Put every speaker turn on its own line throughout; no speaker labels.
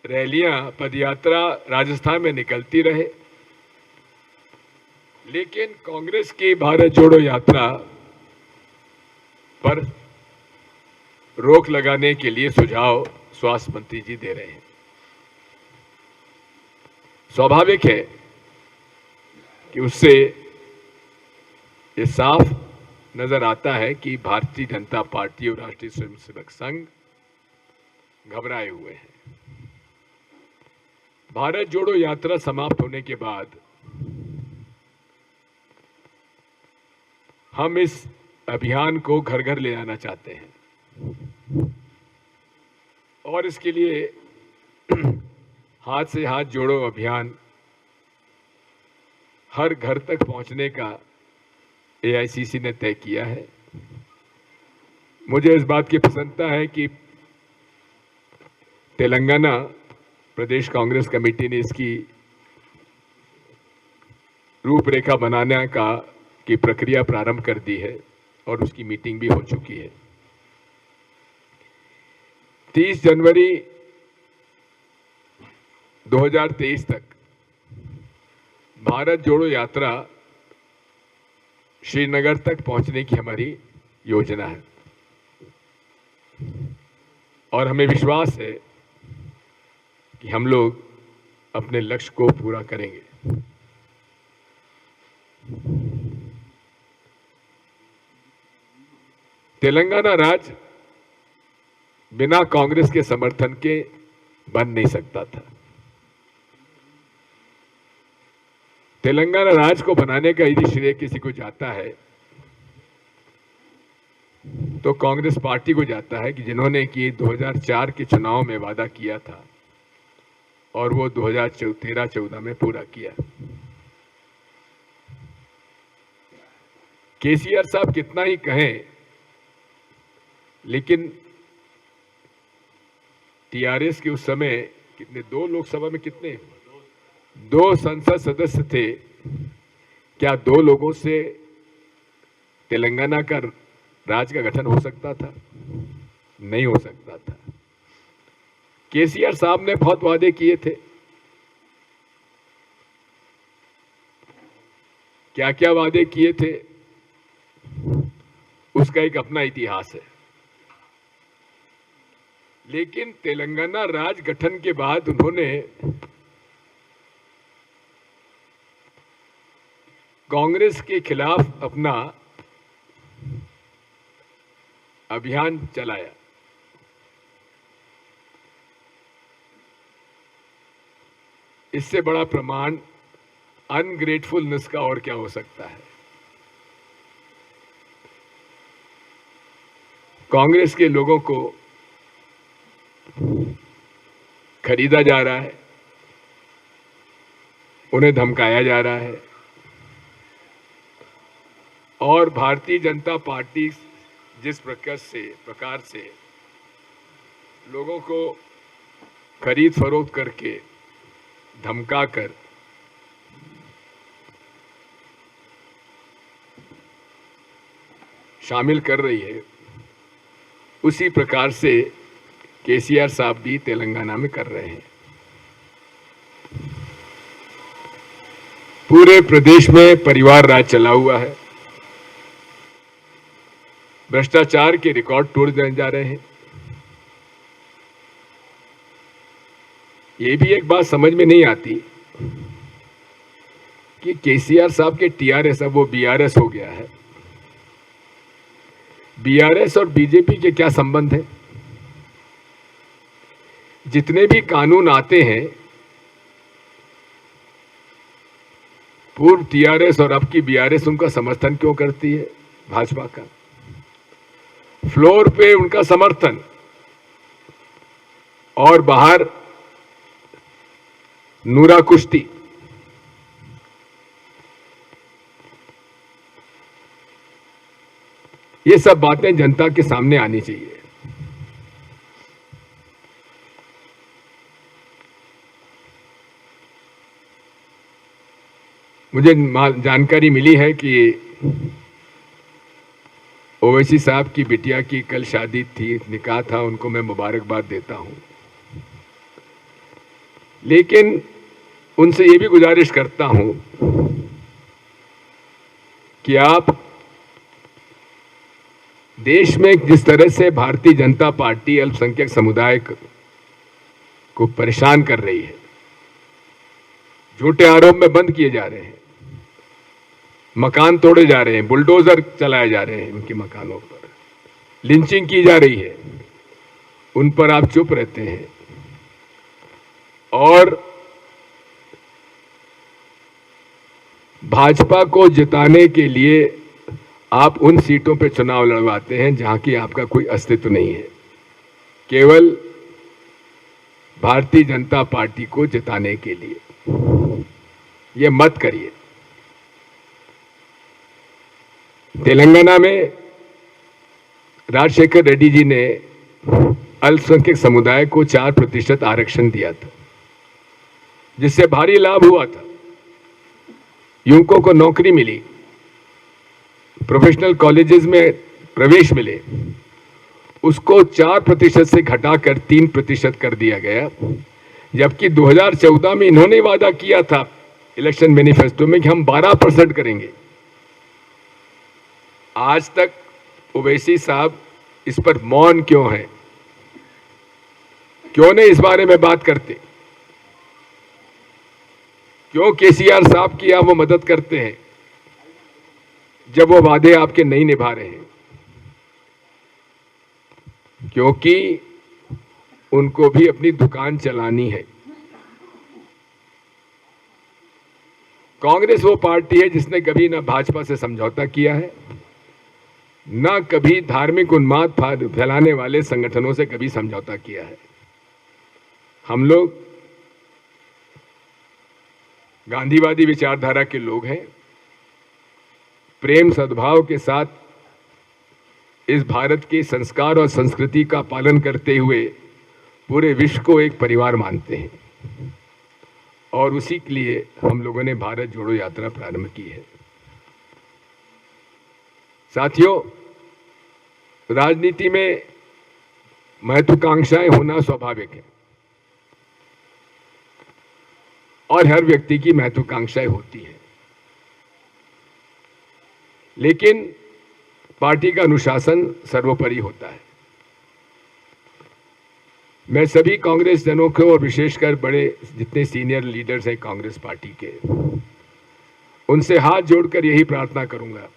रैलियां, पदयात्रा राजस्थान में निकलती रहे, लेकिन कांग्रेस की भारत जोड़ो यात्रा पर रोक लगाने के लिए सुझाव स्वास्थ्य मंत्री जी दे रहे हैं। स्वाभाविक है कि उससे ये साफ नजर आता है कि भारतीय जनता पार्टी और राष्ट्रीय स्वयंसेवक संघ घबराए हुए हैं। भारत जोड़ो यात्रा समाप्त होने के बाद हम इस अभियान को घर घर ले जाना चाहते हैं और इसके लिए हाथ से हाथ जोड़ो अभियान हर घर तक पहुंचने का एआईसीसी ने तय किया है। मुझे इस बात की प्रसन्नता है कि तेलंगाना प्रदेश कांग्रेस कमेटी ने इसकी रूपरेखा बनाने की प्रक्रिया प्रारंभ कर दी है और उसकी मीटिंग भी हो चुकी है। 30 जनवरी 2023 तक भारत जोड़ो यात्रा श्रीनगर तक पहुंचने की हमारी योजना है और हमें विश्वास है कि हम लोग अपने लक्ष्य को पूरा करेंगे। तेलंगाना राज्य बिना कांग्रेस के समर्थन के बन नहीं सकता था। तेलंगाना राज्य को बनाने का यदि श्रेय किसी को जाता है तो कांग्रेस पार्टी को जाता है कि जिन्होंने कि 2004 के चुनाव में वादा किया था और वो 2013-14 में पूरा किया। केसीआर साहब कितना ही कहें, लेकिन टीआरएस के उस समय कितने, 2 लोकसभा में कितने, 2 संसद सदस्य थे। क्या 2 लोगों से तेलंगाना का राज्य का गठन हो सकता था? नहीं हो सकता था। केसीआर साहब ने बहुत वादे किए थे। क्या क्या वादे किए थे उसका एक अपना इतिहास है। लेकिन तेलंगाना राज्य गठन के बाद उन्होंने कांग्रेस के खिलाफ अपना अभियान चलाया। इससे बड़ा प्रमाण अनग्रेटफुलनेस का और क्या हो सकता है। कांग्रेस के लोगों को खरीदा जा रहा है, उन्हें धमकाया जा रहा है और भारतीय जनता पार्टी जिस प्रकार से लोगों को खरीद फरोख्त करके धमकाकर शामिल कर रही है, उसी प्रकार से केसीआर साहब भी तेलंगाना में कर रहे हैं। पूरे प्रदेश में परिवार राज चला हुआ है। भ्रष्टाचार के रिकॉर्ड तोड़ जा रहे हैं। ये भी एक बात समझ में नहीं आती कि केसीआर साहब के टीआरएस अब वो बीआरएस हो गया है। बीआरएस और बीजेपी के क्या संबंध है? जितने भी कानून आते हैं, पूर्व टीआरएस और अब की बीआरएस उनका समर्थन क्यों करती है? भाजपा का फ्लोर पे उनका समर्थन और बाहर नूरा कुश्ती। ये सब बातें जनता के सामने आनी चाहिए। मुझे जानकारी मिली है कि ओवैसी साहब की बिटिया की कल शादी थी, निकाह था, उनको मैं मुबारकबाद देता हूं। लेकिन उनसे ये भी गुजारिश करता हूं कि आप देश में जिस तरह से भारतीय जनता पार्टी अल्पसंख्यक समुदाय को परेशान कर रही है, झूठे आरोप में बंद किए जा रहे हैं, मकान तोड़े जा रहे हैं, बुलडोजर चलाए जा रहे हैं, उनके मकानों पर लिंचिंग की जा रही है, उन पर आप चुप रहते हैं और भाजपा को जिताने के लिए आप उन सीटों पे चुनाव लड़वाते हैं जहां की आपका कोई अस्तित्व नहीं है, केवल भारतीय जनता पार्टी को जिताने के लिए। ये मत करिए। तेलंगाना में राजशेखर रेड्डी जी ने अल्पसंख्यक समुदाय को 4% आरक्षण दिया था, जिससे भारी लाभ हुआ था। युवकों को नौकरी मिली, प्रोफेशनल कॉलेजेस में प्रवेश मिले, उसको 4% से घटाकर 3% कर दिया गया। जबकि 2014 में इन्होंने वादा किया था इलेक्शन मैनिफेस्टो में कि हम 12% करेंगे। आज तक ओवैसी साहब इस पर मौन क्यों हैं? क्यों नहीं इस बारे में बात करते? क्यों केसीआर साहब की आप वो मदद करते हैं जब वो वादे आपके नहीं निभा रहे हैं? क्योंकि उनको भी अपनी दुकान चलानी है। कांग्रेस वो पार्टी है जिसने कभी ना भाजपा से समझौता किया है, ना कभी धार्मिक उन्माद फैलाने वाले संगठनों से कभी समझौता किया है। हम लोग गांधीवादी विचारधारा के लोग हैं। प्रेम सद्भाव के साथ इस भारत के संस्कार और संस्कृति का पालन करते हुए पूरे विश्व को एक परिवार मानते हैं और उसी के लिए हम लोगों ने भारत जोड़ो यात्रा प्रारंभ की है। साथियों, राजनीति में महत्वाकांक्षाएं होना स्वाभाविक है और हर व्यक्ति की महत्वाकांक्षाएं होती हैं, लेकिन पार्टी का अनुशासन सर्वोपरि होता है। मैं सभी कांग्रेस जनों को और विशेषकर बड़े जितने सीनियर लीडर्स हैं कांग्रेस पार्टी के, उनसे हाथ जोड़कर यही प्रार्थना करूंगा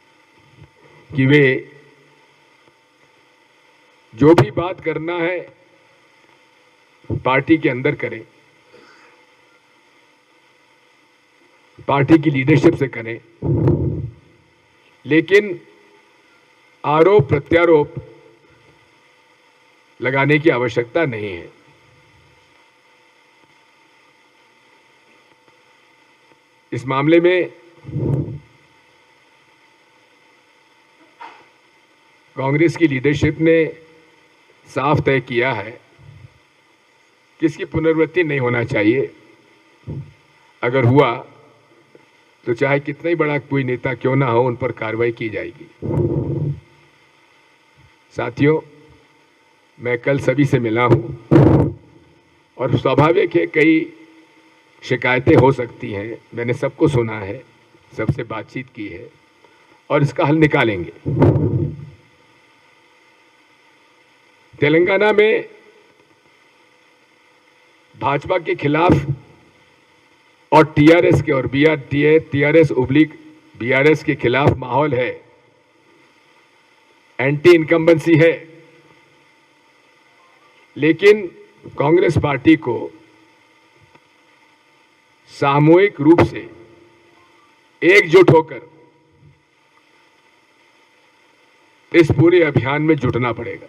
कि वे जो भी बात करना है पार्टी के अंदर करें, पार्टी की लीडरशिप से करें, लेकिन आरोप प्रत्यारोप लगाने की आवश्यकता नहीं है। इस मामले में कांग्रेस की लीडरशिप ने साफ तय किया है कि इसकी पुनरावृत्ति नहीं होना चाहिए। अगर हुआ तो चाहे कितना ही बड़ा कोई नेता क्यों ना हो, उन पर कार्रवाई की जाएगी। साथियों, मैं कल सभी से मिला हूं और स्वाभाविक है कई शिकायतें हो सकती हैं। मैंने सबको सुना है, सबसे बातचीत की है और इसका हल निकालेंगे। तेलंगाना में भाजपा के खिलाफ और टीआरएस के और टीआरएस उब्लिक बीआरएस के खिलाफ माहौल है, एंटी इनकम्बेंसी है, लेकिन कांग्रेस पार्टी को सामूहिक रूप से एकजुट होकर इस पूरे अभियान में जुटना पड़ेगा।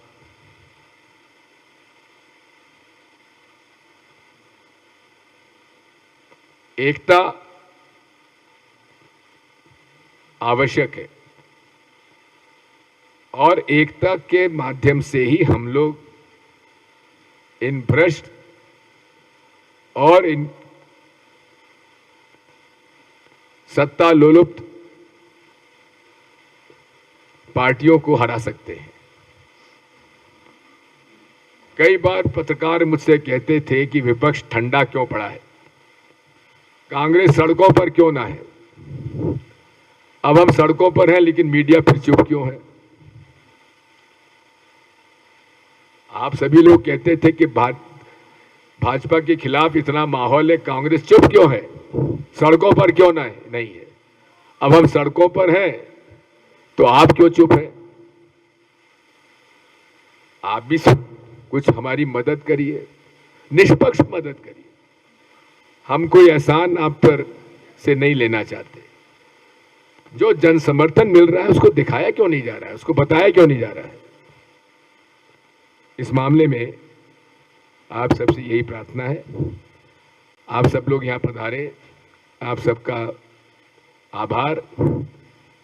एकता आवश्यक है और एकता के माध्यम से ही हम लोग इन भ्रष्ट और इन सत्ता लोलुप्त पार्टियों को हरा सकते हैं। कई बार पत्रकार मुझसे कहते थे कि विपक्ष ठंडा क्यों पड़ा है। कांग्रेस सड़कों पर क्यों ना है। अब हम सड़कों पर हैं लेकिन मीडिया फिर चुप क्यों है। आप सभी लोग कहते थे कि भाजपा के खिलाफ इतना माहौल है, कांग्रेस चुप क्यों है, सड़कों पर क्यों ना है, नहीं है। अब हम सड़कों पर हैं तो आप क्यों चुप हैं। आप भी कुछ हमारी मदद करिए, निष्पक्ष मदद करिए। हम कोई एहसान आप पर से नहीं लेना चाहते। जो जन समर्थन मिल रहा है उसको दिखाया क्यों नहीं जा रहा है, उसको बताया क्यों नहीं जा रहा है। इस मामले में आप सबसे यही प्रार्थना है। आप सब लोग यहां पधारे, आप सबका आभार।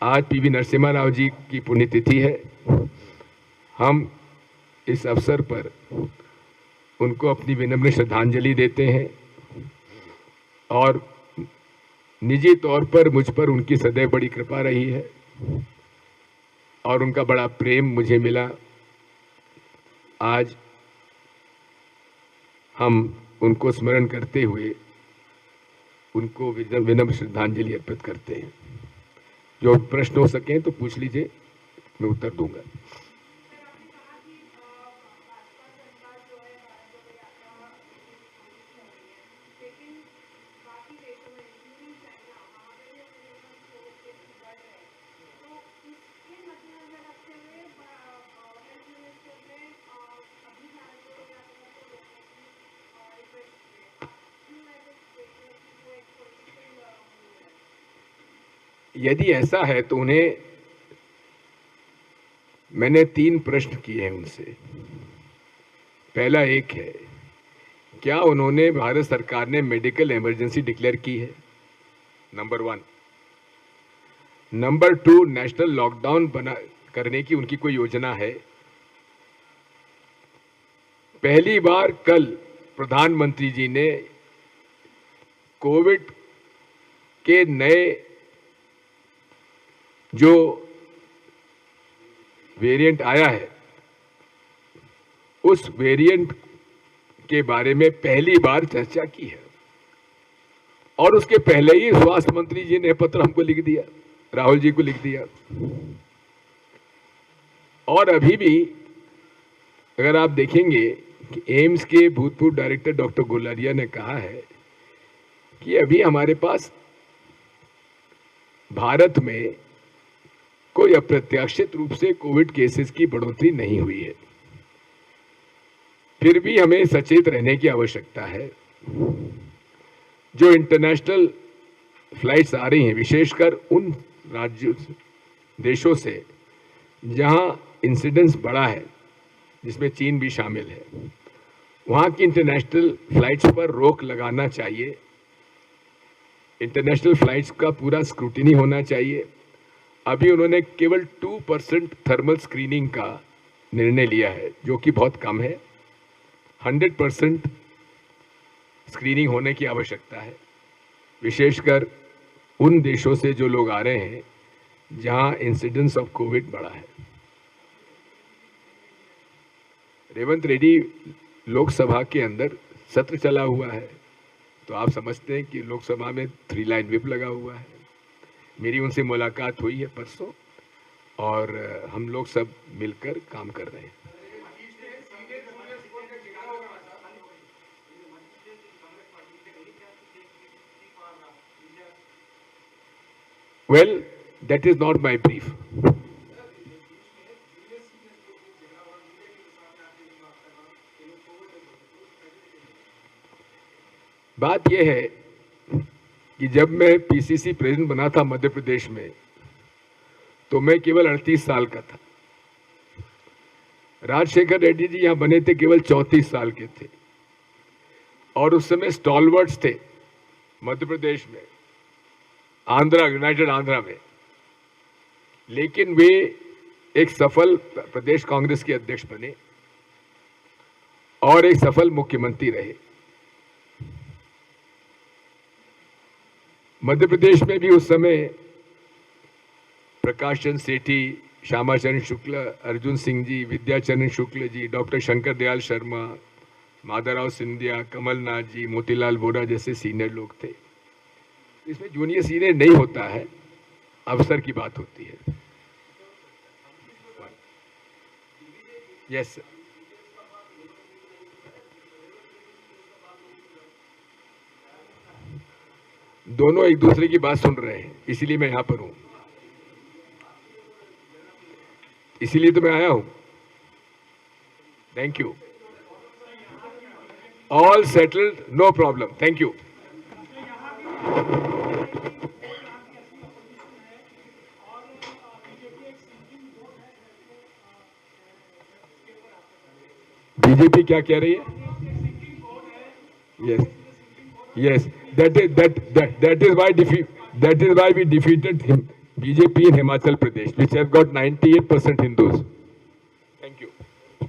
आज पीवी नरसिम्हा राव जी की पुण्यतिथि है। हम इस अवसर पर उनको अपनी विनम्र श्रद्धांजलि देते हैं और निजी तौर पर मुझ पर उनकी सदैव बड़ी कृपा रही है और उनका बड़ा प्रेम मुझे मिला। आज हम उनको स्मरण करते हुए उनको विनम्र श्रद्धांजलि अर्पित करते हैं। जो प्रश्न हो सके तो पूछ लीजिए, मैं उत्तर दूंगा। यदि ऐसा है तो उन्हें मैंने 3 प्रश्न किए हैं उनसे। पहला एक है, क्या उन्होंने भारत सरकार ने मेडिकल इमरजेंसी डिक्लेयर की है, नंबर 1। नंबर 2, नेशनल लॉकडाउन करने की उनकी कोई योजना है। पहली बार कल प्रधानमंत्री जी ने कोविड के नए जो वेरिएंट आया है उस वेरिएंट के बारे में पहली बार चर्चा की है और उसके पहले ही स्वास्थ्य मंत्री जी ने पत्र हमको लिख दिया, राहुल जी को लिख दिया। और अभी भी अगर आप देखेंगे कि एम्स के भूतपूर्व डायरेक्टर डॉक्टर गुलारिया ने कहा है कि अभी हमारे पास भारत में कोई अप्रत्याशित रूप से कोविड केसेस की बढ़ोतरी नहीं हुई है। फिर भी हमें सचेत रहने की आवश्यकता है। जो इंटरनेशनल फ्लाइट्स आ रही हैं, विशेषकर उन राज्यों देशों से जहां इंसिडेंस बढ़ा है, जिसमें चीन भी शामिल है, वहां की इंटरनेशनल फ्लाइट्स पर रोक लगाना चाहिए। इंटरनेशनल फ्लाइट्स का पूरा स्क्रूटिनी होना चाहिए। अभी उन्होंने केवल 2% थर्मल स्क्रीनिंग का निर्णय लिया है, जो कि बहुत कम है। 100% स्क्रीनिंग होने की आवश्यकता है, विशेषकर उन देशों से जो लोग आ रहे हैं जहां इंसिडेंस ऑफ कोविड बढ़ा है। रेवंत रेड्डी लोकसभा के अंदर सत्र चला हुआ है, तो आप समझते हैं कि लोकसभा में 3 लाइन व्हिप लगा हुआ है। मेरी उनसे मुलाकात हुई है परसों और हम लोग सब मिलकर काम कर रहे हैं। Well, that is not my brief. बात यह है कि जब मैं पीसीसी प्रेसिडेंट बना था मध्य प्रदेश में, तो मैं केवल 38 साल का था। राजशेखर रेड्डी जी यहां बने थे, केवल 34 साल के थे और उस समय स्टॉलवर्ड्स थे मध्य प्रदेश में, आंध्रा, यूनाइटेड आंध्रा में। लेकिन वे एक सफल प्रदेश कांग्रेस के अध्यक्ष बने और एक सफल मुख्यमंत्री रहे। मध्य प्रदेश में भी उस समय प्रकाश चंद्र सेठी, श्यामाचरण शुक्ल, अर्जुन सिंह जी, विद्याचरण शुक्ल जी, डॉक्टर शंकर दयाल शर्मा, माधवराव सिंधिया, कमलनाथ जी, मोतीलाल वोरा जैसे सीनियर लोग थे। इसमें जूनियर सीनियर नहीं होता है, अवसर की बात होती है। यस, दोनों एक दूसरे की बात सुन रहे हैं, इसीलिए मैं यहां पर हूं, इसीलिए तो मैं आया हूं। Thank you. All settled, no problem, thank you. BJP क्या कह रही है? Yes, yes, that is why we defeated him, BJP in Himachal Pradesh, which has got 98% Hindus.